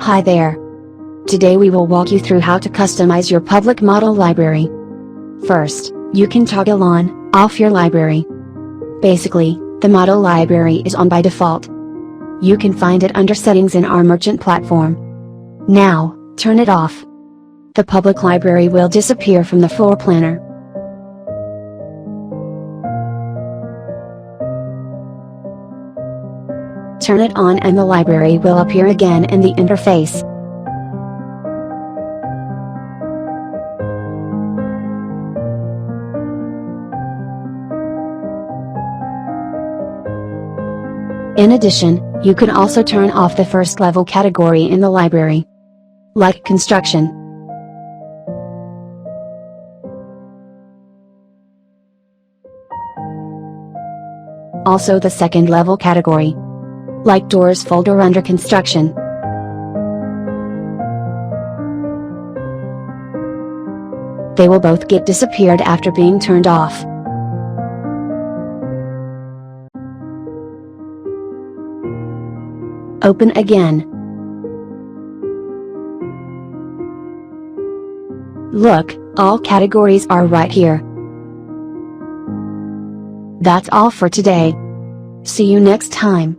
Hi there. Today we will walk you through how to customize your public model library. First, you can toggle on, off your library. Basically, the model library is on by default. You can find it under settings in our merchant platform. Now, turn it off. The public library will disappear from the floor planner. Turn it on and the library will appear again in the interface. In addition, you can also turn off the first level category in the library, like construction. Also the second level category, like doors folder under construction. They will both get disappeared after being turned off. Open again. Look, all categories are right here. That's all for today. See you next time.